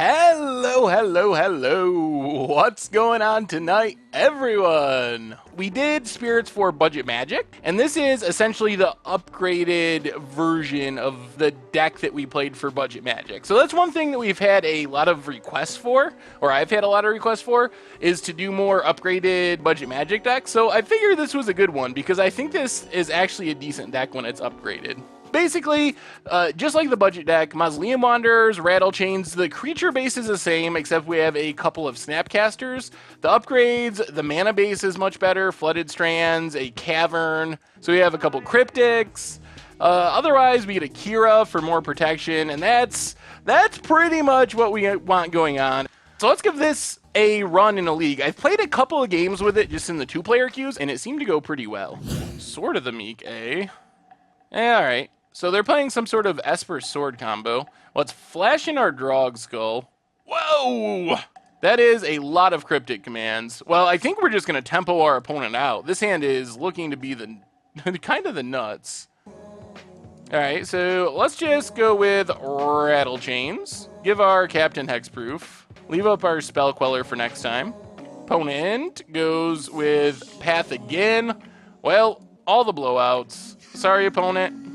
Hello, hello, hello. What's going on tonight, everyone? We did Spirits for Budget Magic, and this is essentially the upgraded version of the deck that we played for Budget Magic. So that's one thing that we've had a lot of requests for, or I've had a lot of requests for, is to do more upgraded Budget Magic decks. So I figured this was a good one because I think this is actually a decent deck when it's upgraded. Basically, just like the budget deck, Mausoleum Wanderers, Rattle Chains, the creature base is the same, except we have a couple of Snapcasters. The upgrades, the mana base is much better, Flooded Strands, a Cavern, so we have a couple Cryptics. Otherwise, we get a Kira for more protection, and that's pretty much what we want going on. So let's give this a run in a league. I've played a couple of games with it just in the two-player queues, and it seemed to go pretty well. Sword of the Meek, eh? Alright. So they're playing some sort of Esper Sword combo. Let's flash in our Drog Skull. Whoa! That is a lot of cryptic commands. Well, I think we're just going to tempo our opponent out. This hand is looking to be the kind of the nuts. Alright, so let's just go with Rattle Chains. Give our Captain Hexproof. Leave up our Spell Queller for next time. Opponent goes with Path again. Well, all the blowouts. Sorry, opponent.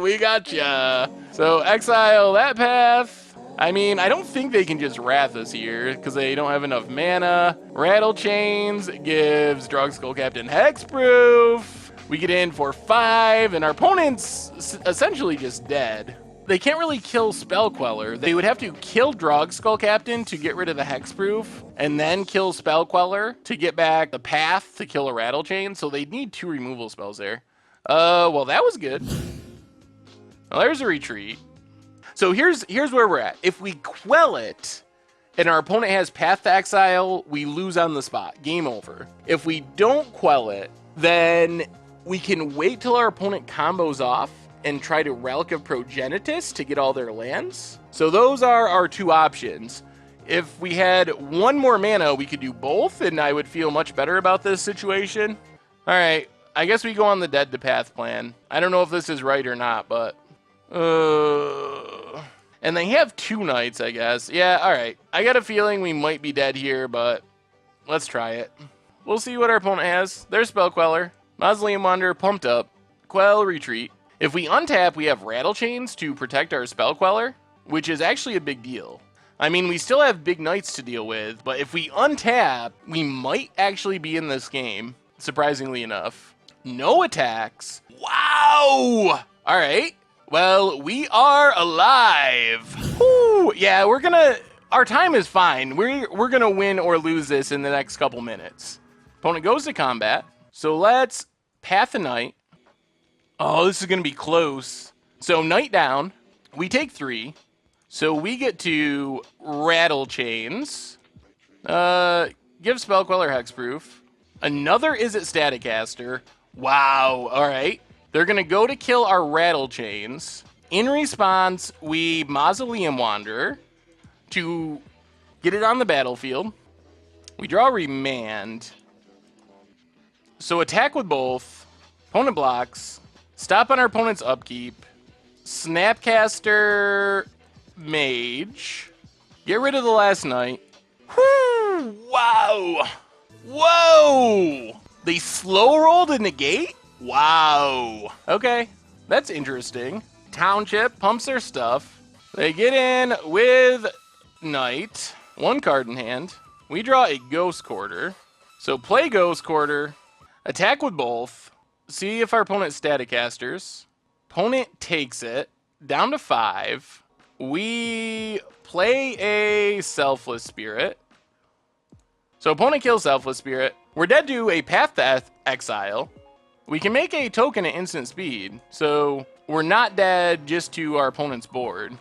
We gotcha. So exile that path. I mean, I don't think they can just Wrath us here because they don't have enough mana. Rattle Chains gives Drog Skull Captain Hexproof. We get in for 5, and our opponent's essentially just dead. They can't really kill Spell Queller. They would have to kill Drog Skull Captain to get rid of the Hexproof, and then kill Spell Queller to get back the path to kill a Rattle Chain, so they need 2 removal spells there. Well, that was good. Well, there's a retreat. So here's where we're at. If we quell it, and our opponent has Path to Exile, we lose on the spot. Game over. If we don't quell it, then we can wait till our opponent combos off and try to Relic of Progenitus to get all their lands. So those are our 2 options. If we had 1 more mana, we could do both, and I would feel much better about this situation. All right, I guess we go on the Dead to Path plan. I don't know if this is right or not, but... And they have 2 knights, I guess. Yeah, all right. I got a feeling we might be dead here, but let's try it. We'll see what our opponent has. There's Spell Queller. Mausoleum Wanderer pumped up. Quell, retreat. If we untap, we have Rattle Chains to protect our Spell Queller, which is actually a big deal. I mean, we still have big knights to deal with, but if we untap, we might actually be in this game, surprisingly enough. No attacks. Wow! All right. Well, we are alive. Whew. Yeah, our time is fine. We're gonna win or lose this in the next couple minutes. Opponent goes to combat. So let's Path a Knight. Oh, this is gonna be close. So Knight down. We take 3. So we get to Rattle Chains. Give Spell Queller Hexproof. Another Izzet Staticaster. Wow. All right. They're going to go to kill our Rattle Chains. In response, we Mausoleum Wanderer to get it on the battlefield. We draw Remand. So attack with both. Opponent blocks. Stop on our opponent's upkeep. Snapcaster Mage. Get rid of the last knight. Whew, wow. Whoa. They slow roll to negate? Wow. Okay, that's interesting. Township pumps their stuff. They get in with Knight. 1 card in hand. We draw a Ghost Quarter. So play Ghost Quarter. Attack with both. See if our opponent Staticasters. Opponent takes it. Down to 5. We play a Selfless Spirit. So opponent kills Selfless Spirit. We're dead to a Path to Exile. We can make a token at instant speed, so we're not dead just to our opponent's board.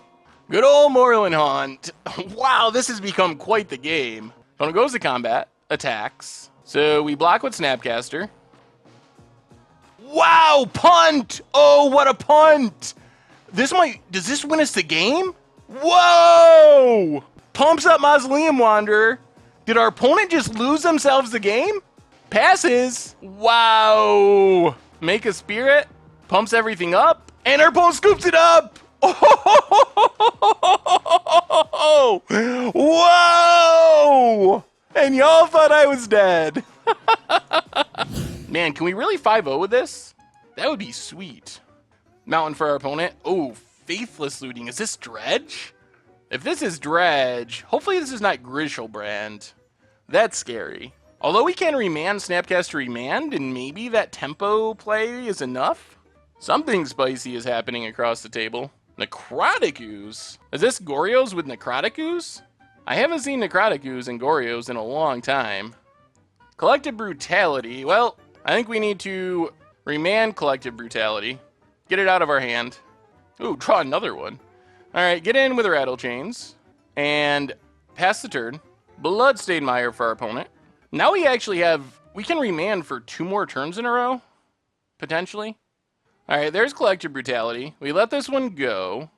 Good old Moorland Haunt. Wow, this has become quite the game. Opponent goes to combat, attacks. So we block with Snapcaster. Wow, punt! Oh, what a punt! Does this win us the game? Whoa! Pumps up Mausoleum Wanderer. Did our opponent just lose themselves the game? Passes. Wow. Make a spirit. Pumps everything up. And our opponent scoops it up. Whoa! Whoa! And y'all thought I was dead. Man, can we really 5-0 with this? That would be sweet. Mountain for our opponent. Oh, faithless looting. Is this Dredge? If this is Dredge, hopefully this is not Grishelbrand. That's scary. Although we can remand, Snapcaster remand, and maybe that tempo play is enough. Something spicy is happening across the table. Necrotic Ooze? Is this Goryo's with Necrotic Ooze? I haven't seen Necrotic Ooze and Goryo's in a long time. Collective Brutality. Well, I think we need to remand Collective Brutality. Get it out of our hand. Ooh, draw another one. Alright, get in with the Rattle Chains. And pass the turn. Bloodstained Mire for our opponent. Now we actually have... We can remand for 2 more turns in a row. Potentially. Alright, there's Collective Brutality. We let this one go.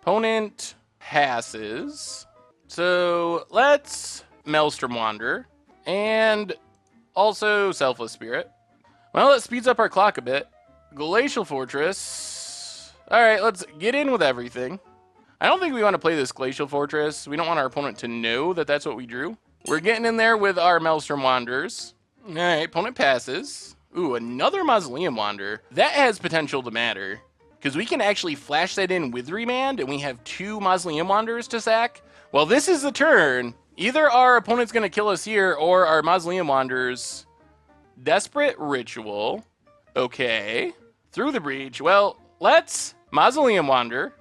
Opponent passes. So, let's Maelstrom Wanderer. And also Selfless Spirit. Well, it speeds up our clock a bit. Glacial Fortress. Alright, let's get in with everything. I don't think we want to play this Glacial Fortress. We don't want our opponent to know that that's what we drew. We're getting in there with our Maelstrom Wanderers. Alright, opponent passes. Ooh, another Mausoleum Wanderer. That has potential to matter. Because we can actually flash that in with Remand, and we have 2 Mausoleum Wanderers to sack. Well, this is the turn. Either our opponent's going to kill us here, or our Mausoleum Wanderers. Desperate Ritual. Okay. Through the Breach. Well, let's Mausoleum Wander.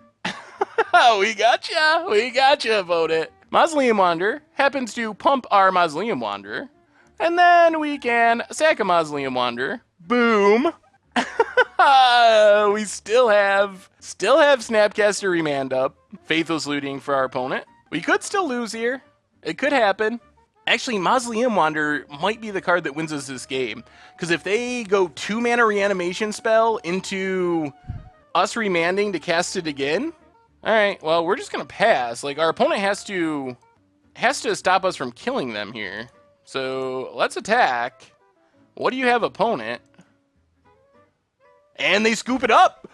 We gotcha. We gotcha, opponent. Mausoleum Wanderer happens to pump our Mausoleum Wanderer. And then we can sack a Mausoleum Wanderer. Boom. We still have Snapcaster Remand up. Faithless Looting for our opponent. We could still lose here. It could happen. Actually, Mausoleum Wanderer might be the card that wins us this game. Because if they go 2-mana reanimation spell into us remanding to cast it again... Alright, well, we're just going to pass. Like, our opponent has to stop us from killing them here. So, let's attack. What do you have, opponent? And they scoop it up!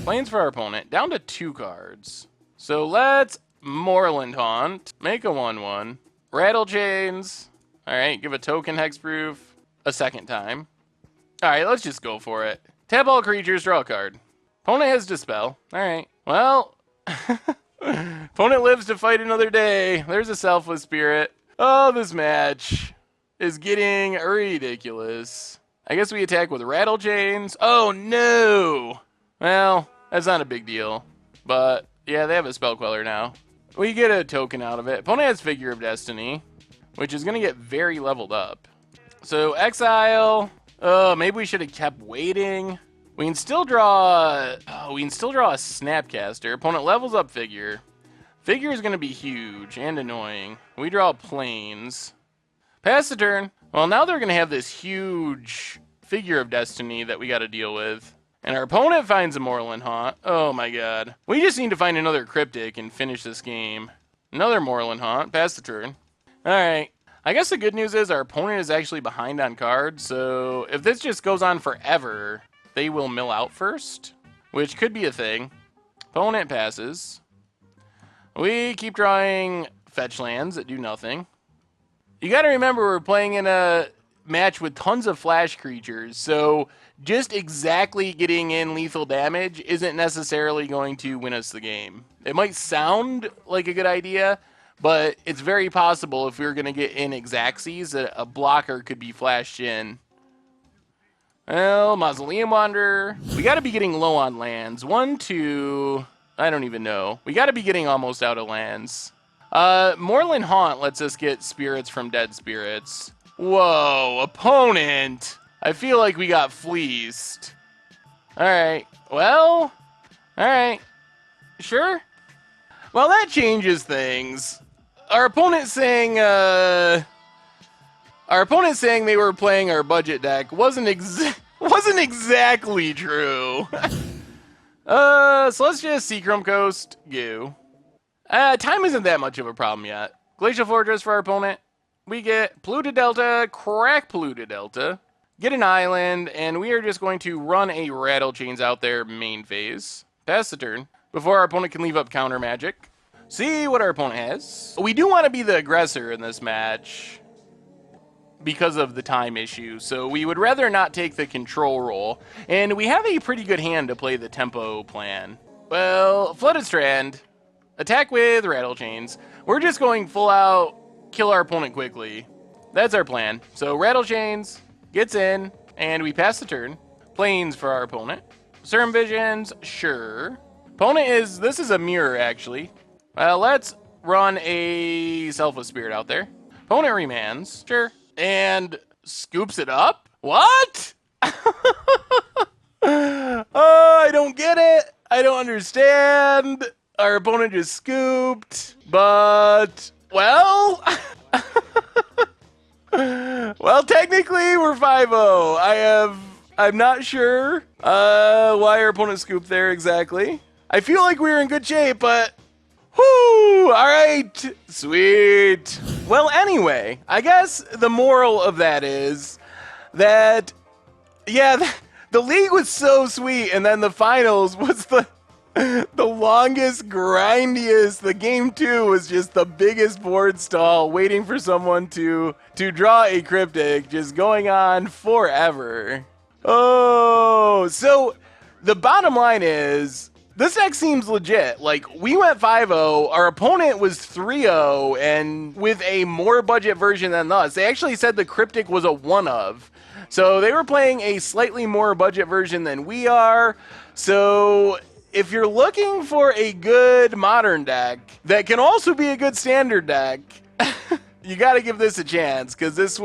Plains for our opponent. Down to 2 cards. So, let's Moorland Haunt. Make a 1/1. Rattle Chains. Alright, give a token hexproof a second time. Alright, let's just go for it. Tap all creatures, draw a card. Opponent has Dispel. Alright. Well, opponent lives to fight another day. There's a Selfless Spirit. Oh, this match is getting ridiculous. I guess we attack with Rattle Chains. Oh, no! Well, that's not a big deal. But, yeah, they have a Spell Queller now. We get a token out of it. Opponent has Figure of Destiny, which is going to get very leveled up. So, exile. Oh, maybe we should have kept waiting. We can still draw... Oh, we can still draw a Snapcaster. Opponent levels up Figure. Figure is going to be huge and annoying. We draw Plains. Pass the turn. Well, now they're going to have this huge Figure of Destiny that we got to deal with. And our opponent finds a Moorland Haunt. Oh my god. We just need to find another Cryptic and finish this game. Another Moorland Haunt. Pass the turn. Alright. I guess the good news is our opponent is actually behind on cards. So if this just goes on forever, they will mill out first. Which could be a thing. Opponent passes. We keep drawing fetch lands that do nothing. You got to remember we're playing in a match with tons of flash creatures, so just exactly getting in lethal damage isn't necessarily going to win us the game. It might sound like a good idea, but it's very possible if we were going to get in Xaxes that a blocker could be flashed in. Well, Mausoleum Wanderer. We got to be getting low on lands. 1, 2... I don't even know. We got to be getting almost out of lands. Moorland Haunt lets us get spirits from dead spirits. Whoa, opponent! I feel like we got fleeced. Alright, well... Alright. Sure? Well, that changes things. Our opponent saying, Our opponent saying they were playing our budget deck wasn't exactly true. So let's just Seachrome Coast, go. Time isn't that much of a problem yet. Glacial Fortress for our opponent. We get Polluted Delta, crack Polluted Delta, get an island, and we are just going to run a Rattle Chains out there main phase. Pass the turn. before our opponent can leave up counter magic. See what our opponent has. We do want to be the aggressor in this match because of the time issue, so we would rather not take the control role. And we have a pretty good hand to play the tempo plan. Well, Flooded Strand, attack with Rattle Chains. We're just going full out, kill our opponent quickly. That's our plan. So Rattle Chains gets in, and we pass the turn. Planes for our opponent. Serum Visions, sure. Opponent this is a mirror, actually. Let's run a Selfless Spirit out there. Opponent remands, sure. And scoops it up? What? Oh, I don't get it. I don't understand. Our opponent just scooped, but, well... Well, technically, we're 5-0. I'm not sure why our opponent scooped there exactly. I feel like we were in good shape, but... Whoo! All right. Sweet. Well, anyway, I guess the moral of that is that, yeah, the league was so sweet, and then the finals was the longest, grindiest. The game 2 was just the biggest board stall, waiting for someone to draw a cryptic, just going on forever. Oh, so the bottom line is, this deck seems legit. Like, we went 5-0, our opponent was 3-0, and with a more budget version than us. They actually said the cryptic was a one-of. So they were playing a slightly more budget version than we are. So if you're looking for a good modern deck that can also be a good standard deck, you got to give this a chance, because this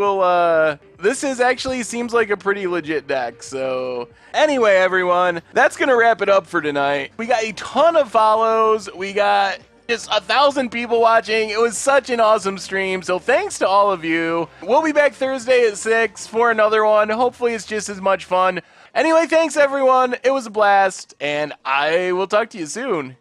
actually seems like a pretty legit deck. So anyway, everyone, that's going to wrap it up for tonight. We got a ton of follows. We got just 1,000 people watching. It was such an awesome stream. So thanks to all of you. We'll be back Thursday at 6 for another one. Hopefully it's just as much fun. Anyway, thanks everyone. It was a blast, and I will talk to you soon.